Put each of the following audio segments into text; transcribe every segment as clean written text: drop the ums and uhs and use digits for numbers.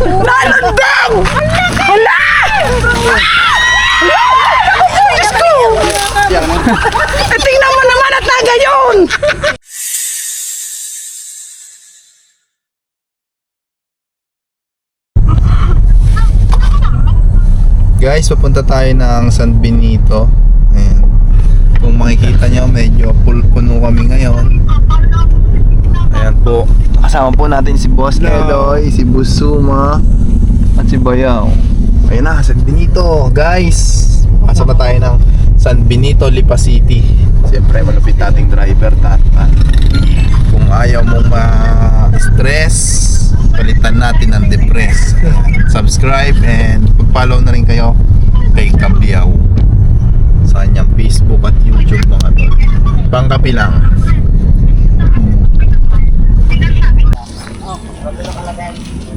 Nalandang! Hala! Diyos ko! Tingnan mo naman at nagayon! Guys, papunta tayo ng San Benito. Ayan. Kung makikita nyo, medyo puno kami ngayon. Ayan po. Kasama po natin si Boss Eloy, si Busuma, at si Bayaw. Ayan na, San Benito. Guys, kasama tayo ng San Benito, Lipa City. Siyempre, malupit nating driver, Tatan. Kung ayaw mong ma-stress, palitan natin ang depress. Subscribe and follow na rin kayo kay Kabiyaw sa kanyang Facebook at YouTube mga tol. Pangkapi lang.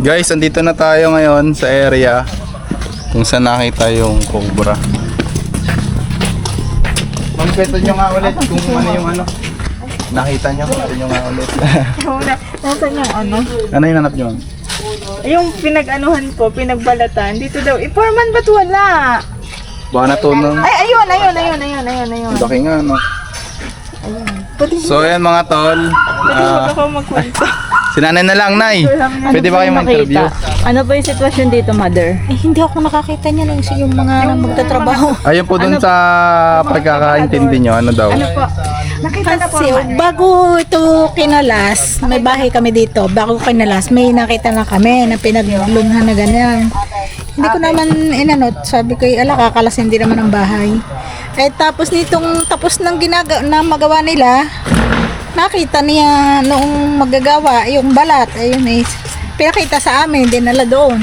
Guys, andito na tayo ngayon sa area kung saan nakita yung cobra. Magkwento nyo nga ulit kung ano yung ano nakita nyo. Kwento nyo nga ulit. Nasaan yung ano? Ano yung nanap nyo? Yung pinag-anuhan po, pinagbalatan. Dito daw. Foreman, ba't wala? Baka natunan. Ay, ayun. Laki nga no. Pwede So ayan mga tol. ako magkwento. Si nanay na lang, Nay. Pwede ba kayo ma-interview? Ano po yung sitwasyon dito, mother? Eh, hindi ako nakakita niya lang yung mga magtatrabaho. Ayun po dun sa pagkakaintindi nyo, ano daw? Ano po? Nakita na po. Kasi bago ito kinalas, may bahay kami dito. Bago kinalas, may nakita na kami na pinaglunhan na ganyan. Hindi ko naman inanot. Sabi ko, ala, kakalasin din naman ang bahay. Eh, tapos nitong tapos ng na magawa nila, nakita niya noong magagawa yung balat. Ayun eh, pinakita sa amin, dinala doon.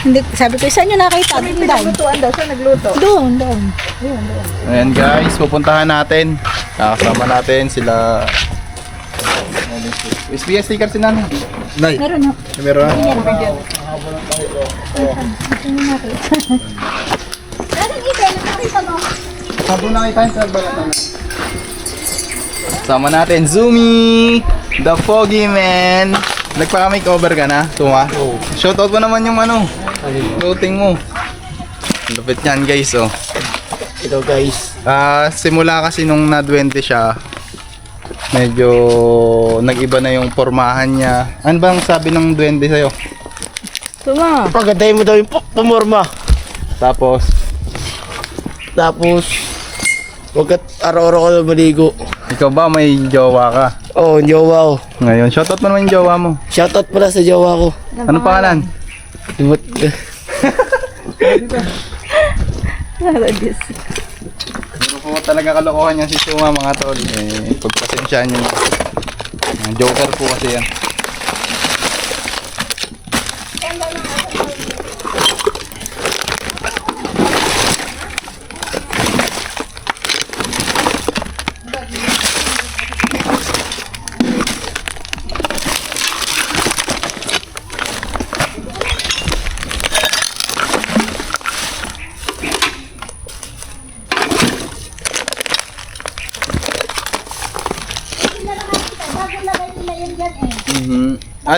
Hindi, sabi ko, saan nyo nakita? Pinaglutuan daw siya, nagluto. Doon. Ayan guys, pupuntahan natin. Kasama natin sila. SBS sticker si nanay. Nay. Meron na. Meron na. Sabo nakita yung sa balat namin. Sama natin Zumi, the Foggy Man. Nagpaka-makeover ka na, Tuma? Oo. Shoutout mo naman yung ano, clothing mo. Lupit yan guys, oh. Ito guys. Simula kasi nung na-20 siya, medyo nag-iba na yung pormahan niya. Ano bang sabi ng 20 sa'yo? Tuma. Pagandahin mo daw yung pumorma. Tapos, Huwag ka araw-araw ka maligo. ikaw ba may jowa ka? Oh, jowa ko. Ngayon, shoutout mo naman yung jowa mo. Shoutout pala sa jowa ko. Anong pangalan? Pero po talaga kalokohan yan si Suma mga tol. Pagpasensyaan nyo. Joker po kasi yan.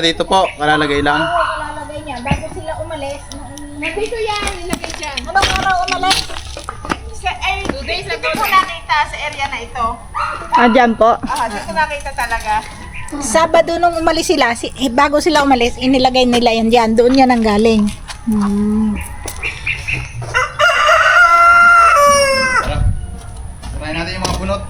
Dito po, kalalagay lang. Lalagay niya. Bago sila umalis, nandito yan, nilagay dyan. Anong araw umalis? 2 days ago. Dito nakita sa area na ito. Dyan po. Dito nakita talaga. Sabado nung umalis sila, bago sila umalis, inilagay nila yan dyan. Doon yan ang galing. Try natin yung mga bunot.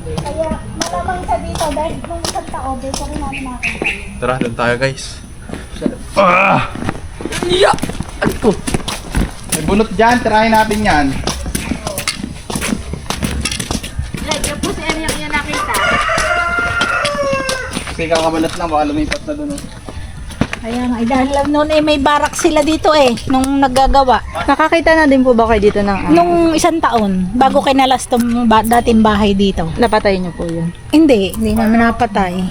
Kaya malamang sa dito, dahil nung isang tao, dito rin natin nakakita. Tara, doon tayo guys. May bunot dyan, tirahin natin yan. Yan po sa area yan nakita. Kasi kakabalat lang, baka lumipat na doon. Kaya nga, dahil lang noon may barak sila dito nung naggagawa. Nakakita na din po ba kayo dito ng Nung isang taon, bago kinalas itong dating bahay dito. napatay niyo po yun? Hindi naman napatay.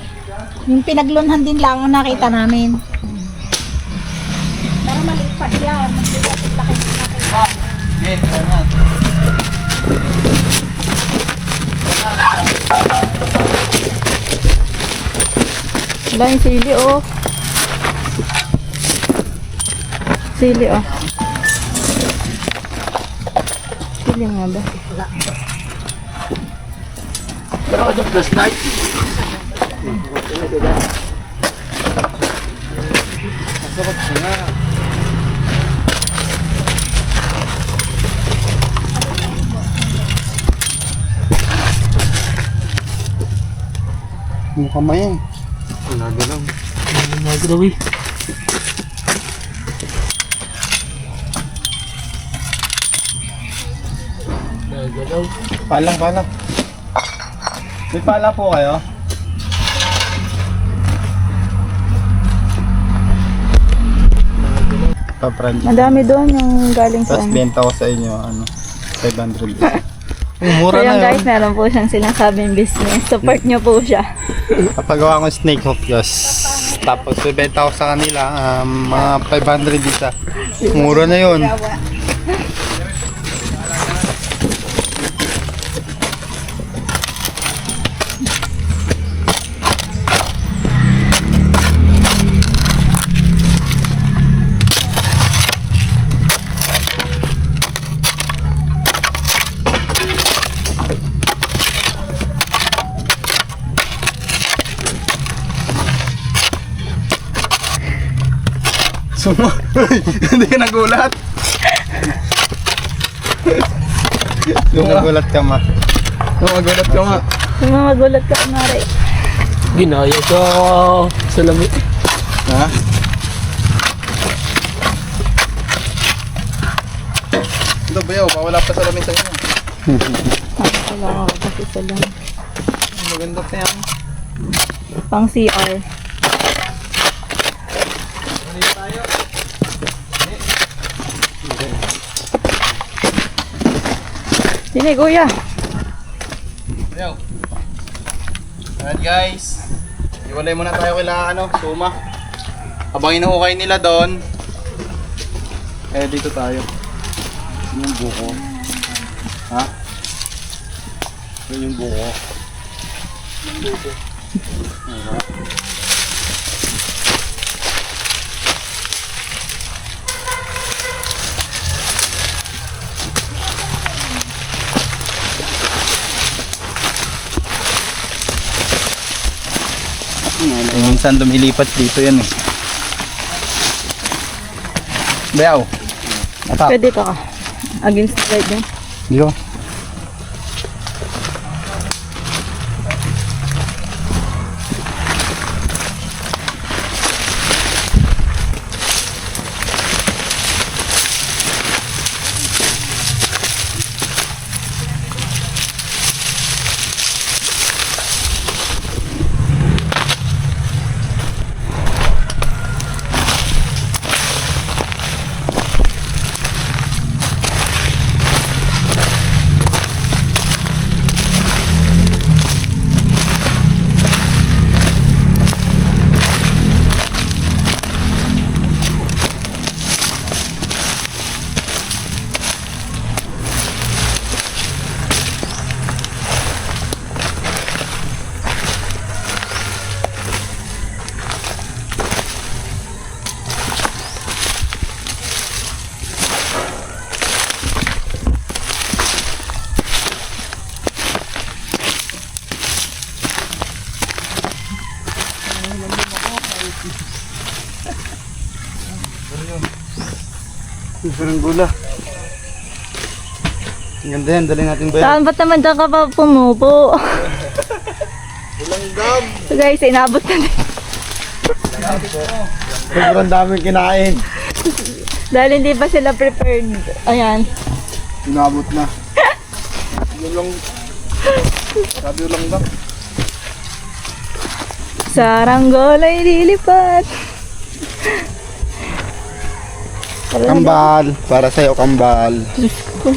Yung pinaglunhan din lang ang nakita namin. Pero maliit pa siya. Laki. Okay, tara na. Wala yung sili, oh. Sili, oh. Sili nga ba? Pero ako dyan, flashlight. Mukha mo yan. Nagalaw eh. Nagalaw. Palang. May pala po kayo? Pa-friend. Madami doon yung galing sa Tapos ano. benta ko sa inyo, 500. Mura So yun na guys, yun. meron po siyang sinasabing business. Support nyo po siya. Kapagawa ko snake hook yes. Tapos bibenta ko sa kanila mga 500 isa. Mura na yun. Suma. Hindi ka nagulat. Nagulat ka ma. Nagulat ka ma. Yung mga gulat ka, Mare. Ginaya ka sa lamit. Ha? Ito ba yaw? Wala pa sa lamin sa inyo. Wala ako kasi sa lang. Maganda pa yan. Pang CR. Sini, kuya. Yaw. Alright guys. Iwalay muna tayo kila Suma. Habang inuhukay nila doon. Dito tayo. Yung buko. Ha? Yung buko. Minsan lumilipat dito yan eh. Bayaw. Atak. Pwede ka ka. Against the light din. Dito. Parang gula. Ang ganda yan, dali natin ba yan? Saan ba't naman dyan ka pa pumupo? Langgam! So guys, inabot na din. Sobrang daming kinain. Dahil hindi pa sila prepared. Ayan. Inabot na. Yun lang. Sabi yung langgam. Saranggol ay lilipat. Kambal. Para sa'yo, kambal. Diyos ko.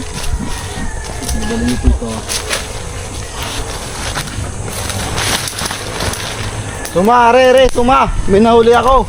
Suma, re, suma. May nahuli ako.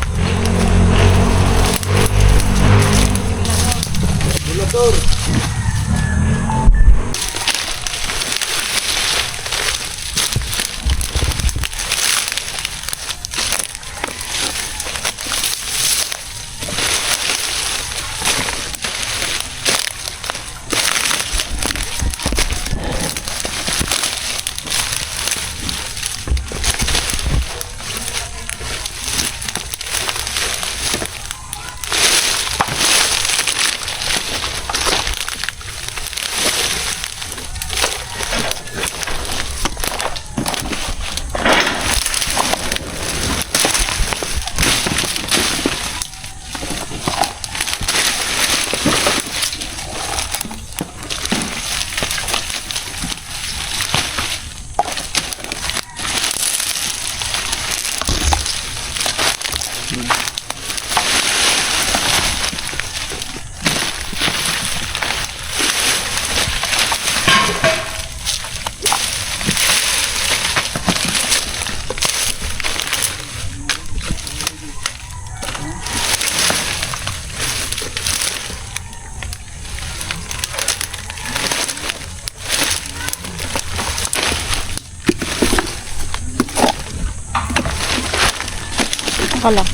Ako lang.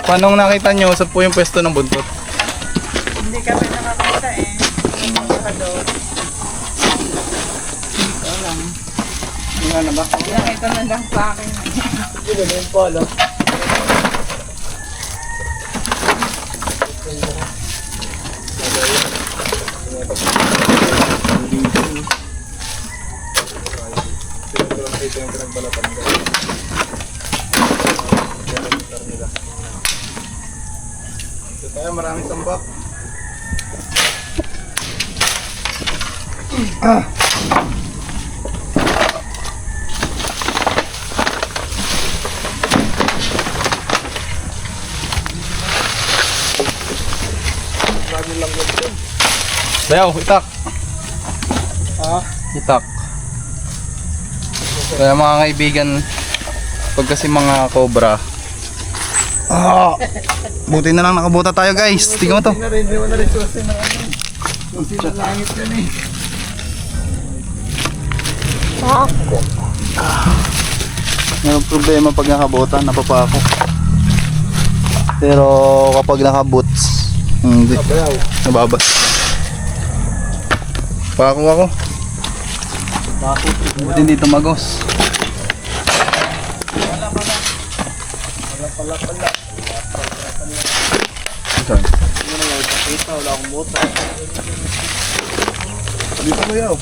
Paano nakita nyo, saan po yung pwesto ng buntot? Hindi kami nakakita eh. Nakita na lang sa akin. Kaya maraming tambak. Bayaw, itak. Itak. Kaya mga kaibigan, pag kasi mga cobra, buti na lang nakabuta tayo guys. Tingnan mo to. May problema pag nakabuta, napapako. Pero kapag nakaboots, hindi. Nababas. Pako ako. Buti hindi tumagos. Saan? Wala akong bota. Dito mo yaw.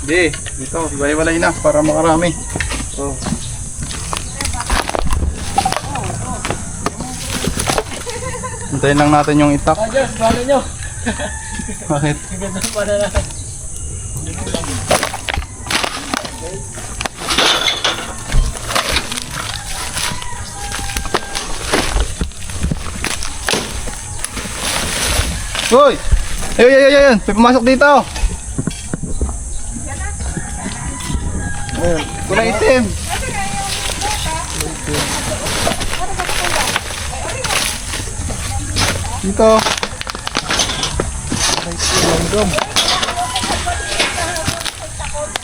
Hindi, dito. Walay-walay na para makarami. Hintayin lang natin yung itak. Diyos, paano nyo? Bakit? Ganda pa na lang. Hoy! Ayun! May pumasok dito! Ayun, kulay itim! Dito!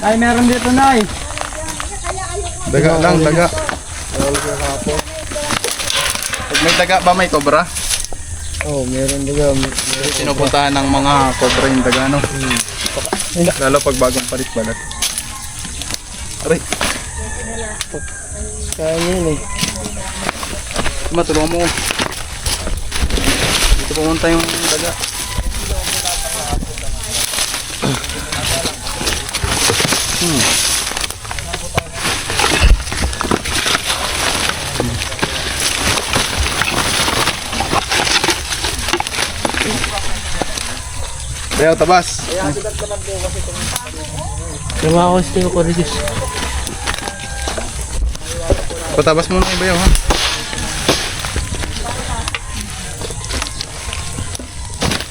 Ay, meron dito, Nay. Daga lang, daga. Pag may daga ba, may cobra? Oh, meron daga. Sinupuntahan ng mga cobra yung daga, no? Lalo pag bagong palit balat. Aray! Kaya yun eh. Matulungan mo. Dito pumunta yung daga. Bayaw, tabas. Tumakos ko rin, Diyos. Patabas muna yung bayaw, ha?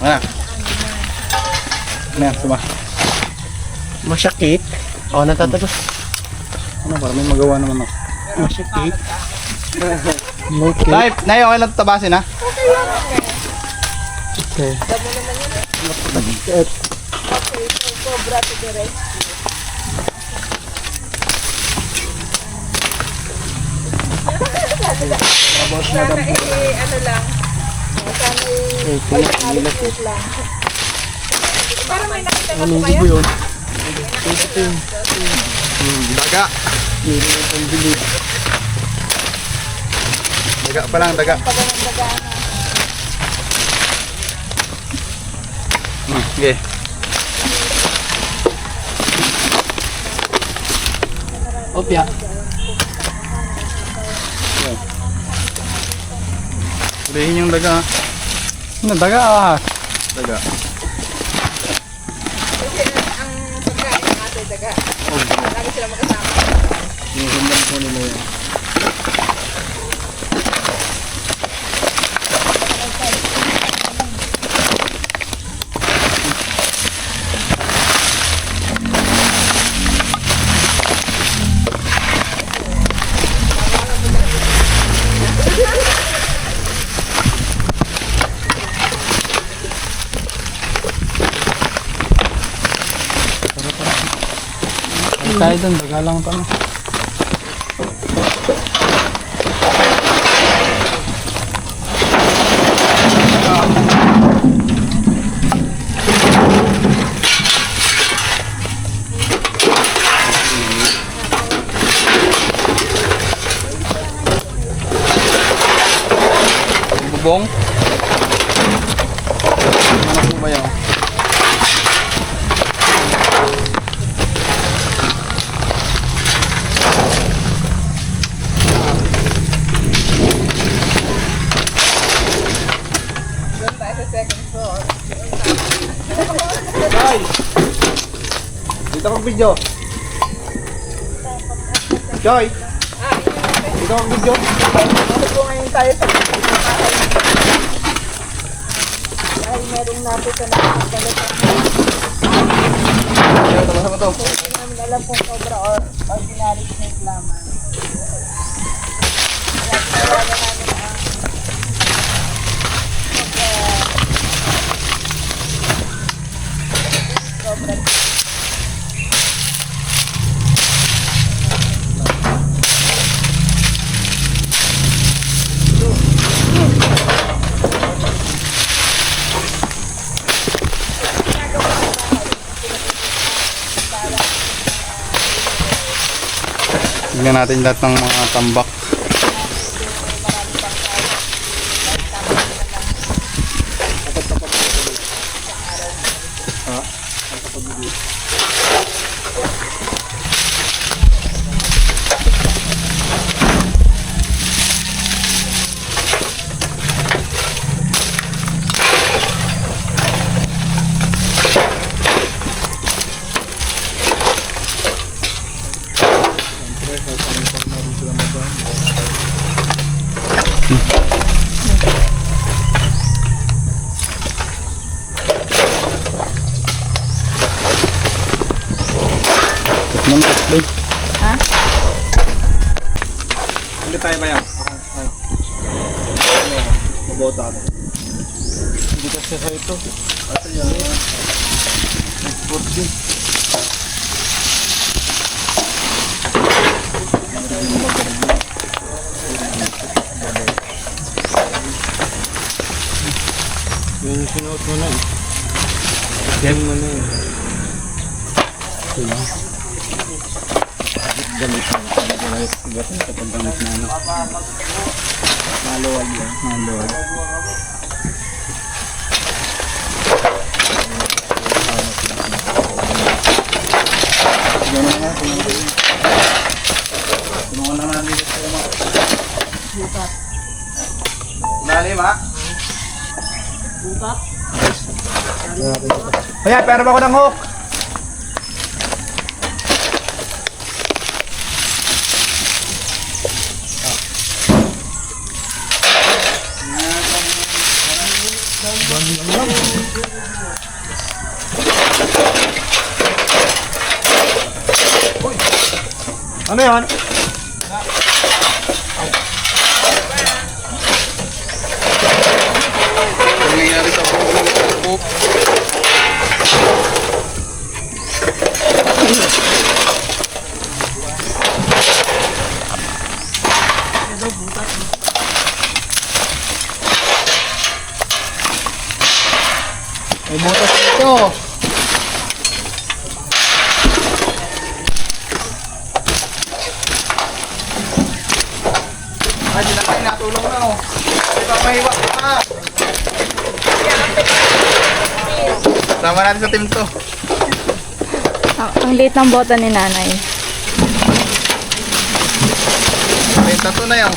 Ano? Ano yan, suma? Masyakit. Ako natatapos. Ano, para may magawa naman ako. Masyakit. Okay. Nay, okay lang tabasin, ha? Okay. Daga. Daga pa lang, daga. Okay. Opya. Ulihin yung daga. Ano, daga ah. Daga. Tayo doon, bagalang pa na. Bubong? Ano po ba yan? Dito kang video. Joy! Dito kang video. Tignan natin lahat ng mga tambak. Hindi tayo ba yan? Mabota ako. Hindi kasi sa ito. Ate yan yan. Export din. Yan yung sinuot mo na eh. Yan mo na eh. Diba? Gamit mo. Gamit mo kapag gamit na ano. Maluwag yan. Maluwag. Gano'n nga. Tulungan na namin dito sa mga. Bukat. Lalim ha? Bukat. Kaya, pero ba ako ng hook? Ano yan? Ano nangyayari sa buhok? May butas dito. Ay, di na kayo natulong na oh. Di ba mahiwa pa? Sama natin sa team to. Ang liit ng bota ni nanay. May tato na yan.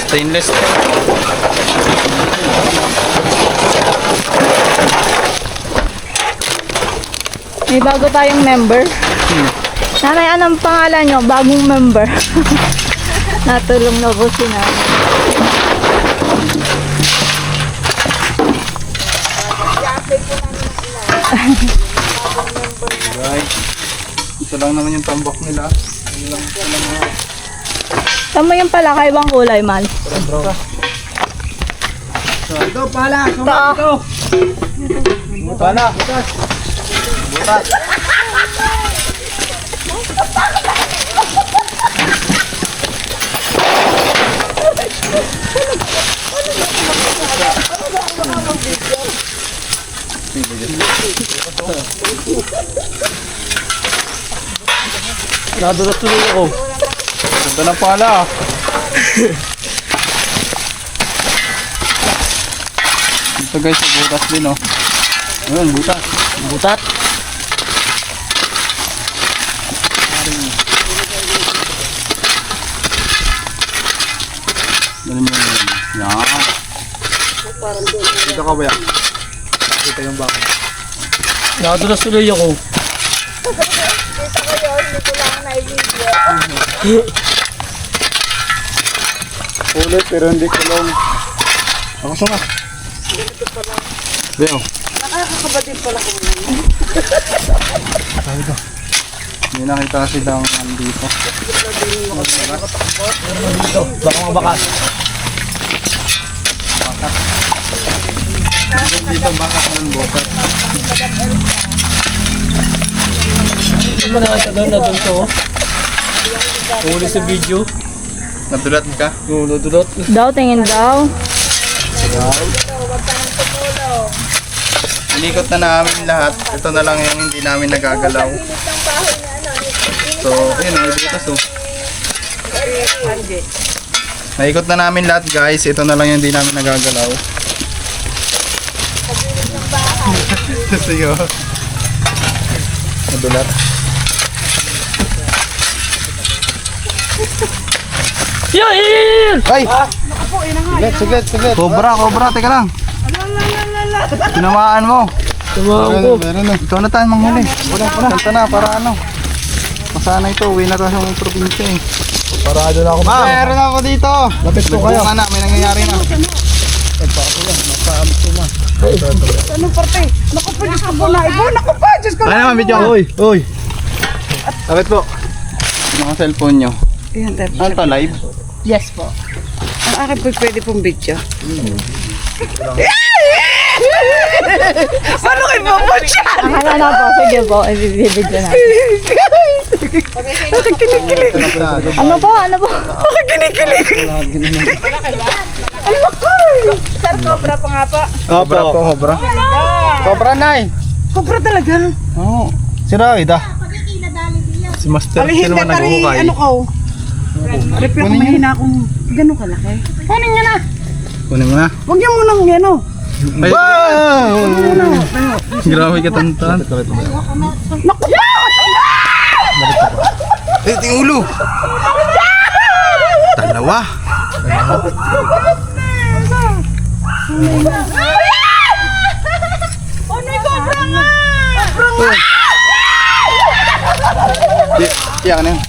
Stainless steel. May bago tayong member. Nanay, anong pangalan nyo? Bagong member. Natulong na po si nanay. Guys, ito lang naman yung tambak nila. Tama yung pala, kaibang kulay, man. Ito pala, ito. Pala. Butas. Nadurot tuloy ako. Ito na pala. Ito guys, butas din oh. Ayun, butas. Butat. Dali mo yun. Yan. Dito ka ba yan? Dito yung bako. Nadurot tuloy ako. Ulit pero hindi kulong. Ako sama. Beo. Nakakakabatid pala ko. Sabi ko. Hindi nakita kasi lang nandito. Baka mabakas. Dito baka ng botas. Hindi mo nakita doon, na doon to. Huli sa video. Nadulat ka? Yung nadurot. Daw, tingin daw. Inikot na namin lahat. Ito na lang yung hindi namin nagagalaw. So, ayun, may butas oh. Naikot na namin lahat guys. Ito na lang yung hindi namin nagagalaw. Sige oh. Nadulat. Yan! Ay! Siglet. Cobra, teka lang. Tinamaan mo. Tumahan ko. Meron na. Ikaw na tayo manghuli. Kanta na, para ano. Masana ito, uwi na tayo sa probinsya eh. Parado na ako. Meron ako dito. Lapit ko kayo. Na, may nangyayari na. Ano parte? Naku po, Diyos ko po na. Ibo, naku po, Diyos ko. Ano naman, video? Uy. Lapit po. Mga cellphone nyo. Ayan, tayo. Ano to, live? Yes po. Ang akin po pwede pong video. Paano kayo mabot yan? Akala na po, sige po, i-video na. Bakit kinikilig? Ano po? Bakit kinikilig? Ay, makoy! Sir, cobra pa nga pa. Cobra po, cobra. Cobra, Nay. Cobra talaga. Oo. Si Raida. Si Master Alihin naman na tari, nag-uhukay. ano ko? Repair ko mahina akong gano'n kalaki. Kunin niya na. Kunin mo na. Huwag niyo munang ano. Ay, wow! Grabe ka tantan. Naku! Ito yung ulo. Dalawa. Oh, may cobra nga! Cobra nga! Iyak na yun.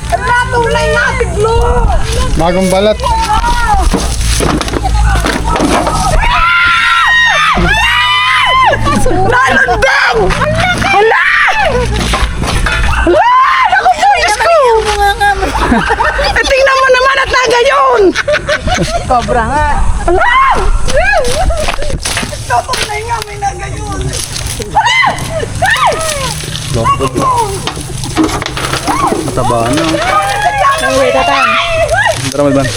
Ala, tulay nga, tiglo! Bagong balat. Nalandang! Hala! Hala! Naku po, Diyos ko! Tingnan mo naman at nagayon! Cobra nga. Hala! Tutulay nga, may nagayon! Mataba na. Wait, tatang. Tara, Malban.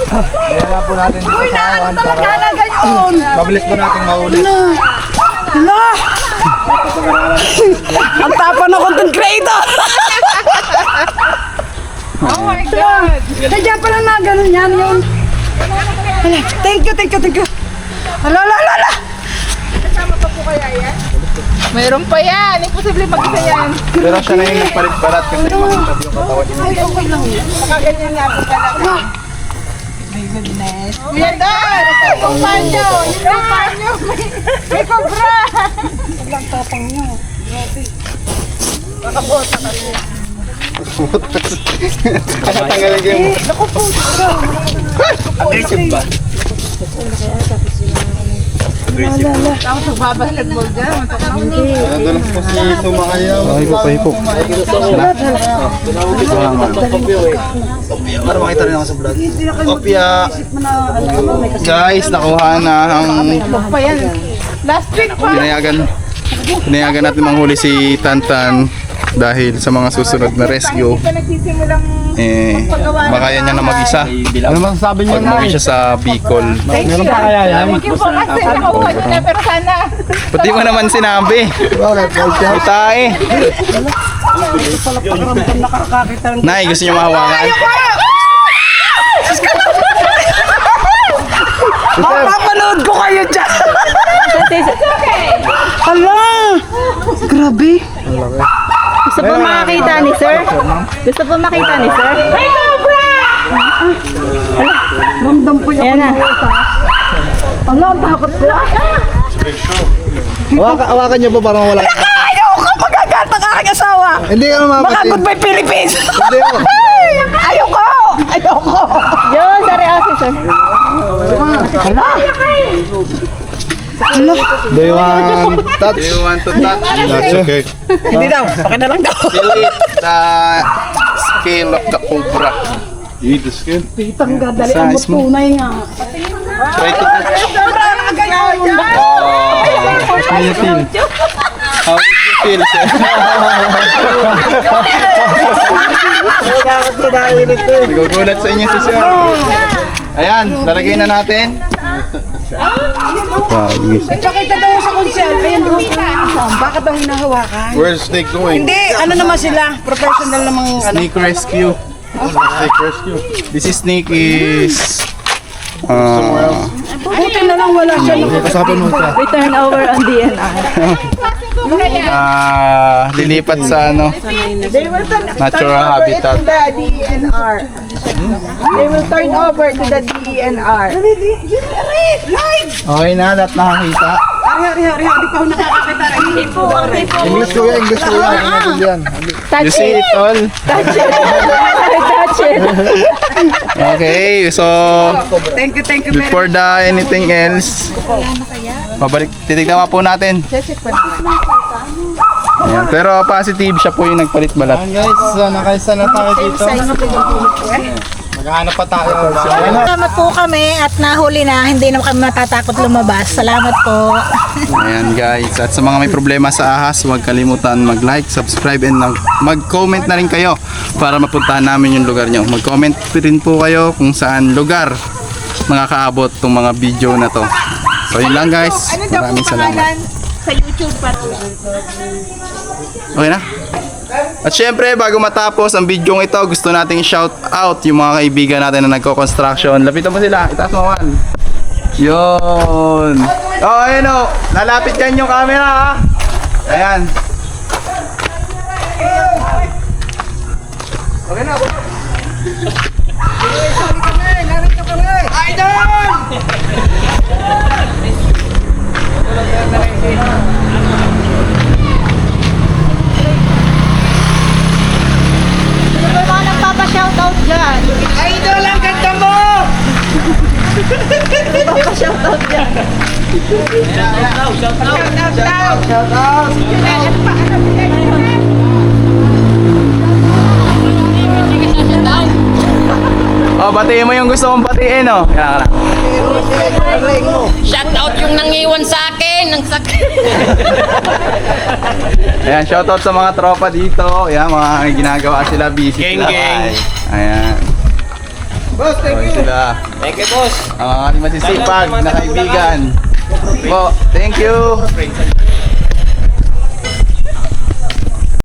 Kaya po natin dito sa awan para Nagayon! mabilis po natin maulit. Hala! Ang tapa ng content creator! Oh my God! Kaya pala na ganun yan yun. Hala, thank you. Hala, hala. Mayroon pa yan. Imposible mag-isa yan. Pero siya na yung nagpalit-balat kasi makita yung katawan niya. Ay, okay lang yun. Nakaganyan nga po pala. My goodness. Kuya Dar! Yung panyo! Yung panyo! May cobra! Walang tapang nyo. Nakabota kasi. Tanggalin kayo. Naku po! Aggressive ba? Tapos magbabalag mo dyan. Nadalas po si Sumakayaw. Hipok. Para makita rin ako sa vlog. Opya. Guys, nakuha na ang Last week pa! pinayagan natin manghuli si Tantan dahil sa mga susunod na rescue. Hindi ka nagsisimulang Baka yan niya na mag-isa. Ano masasabi niyo Pag umuwi siya sa Bicol. Meron pa kaya yan? thank you po kasi nakuha ko na pero sana Ba't di mo naman sinabi? Itae. Nay, gusto niyo mahawakan? Mapapanood ko kayo dyan! Hala! Grabe! Gusto po makakita ni sir? Gusto po makita ni sir? Ramdam ko yung Ayan na. Hala, ang takot ko. Hawakan niyo ba parang wala? Ayaw ko magagat ang aking asawa! Hindi ka Baka mamapatin. goodbye Philippines! Hindi ako. Ayaw ko! Ayaw ko! Yun, sorry ako sir. Do you want touch? Do you want to touch? That's okay. Hindi daw, pakin na lang daw. Feel it, the scale of the cobra. You eat the scale? Tangga, dali ang Size mo. tunay nga. Try to touch. How do you feel? How did you feel, sir? Nagugulat sa inyo si sir. Ayan, lalagay na natin. Wow, yes. Pakita daw sa konsel, ayan daw bakit daw hinahawakan? Where's snake going? Hindi, ano naman sila, professional namang ano. Snake rescue. Snake rescue. This is snake is Buti na lang wala siya. kasapin mo siya. Return over on DNR. Lilipat sa ano, natural habitat. the DENR. They will turn over to the DENR. Okay na, lahat nakakita. Hari, di pa ako nakakakita. English ko yan, English ko yan. You Touch see it. it all? Touch it. Touch it. Okay, so Thank you very much. before anything else, titignan po natin. Ayan, pero positive siya po yung nagpalit balat. Guys, nakaisa na tayo dito. Maghahanap pa tayo. Salamat po kami at nahuli na. Hindi na kami matatakot lumabas. Salamat po. Ayan guys, at sa mga may problema sa ahas, huwag kalimutan mag-like, subscribe, and mag-comment na rin kayo para mapuntahan namin yung lugar nyo. Mag-comment rin po kayo kung saan lugar nakakaabot tong mga video na to. So yun lang guys, maraming salamat. Sa YouTube pa to. Okay na? At syempre, bago matapos ang video ito, gusto nating shout out yung mga kaibigan natin na nagko-construction. Lapitan mo sila, itaas mo man. Yun. Oh, ayun o. Lalapit yan yung camera ha. Ayan. Okay na. Sino ba mga nagpapa-shoutout dyan? Idol, ang ganda mo! Nagpapa-shoutout dyan. Oh, batiin mo yung gusto mong batiin oh. Kaya ka lang. Shout out yung nangiwan sa akin ng sakit. Ayan, shoutout sa mga tropa dito. Ayan, mga ginagawa sila, busy Gang, sila. gang. Ayan. Boss, thank you. Sila. Thank you, boss. Ang mga masisipag na kaibigan. Po, thank you.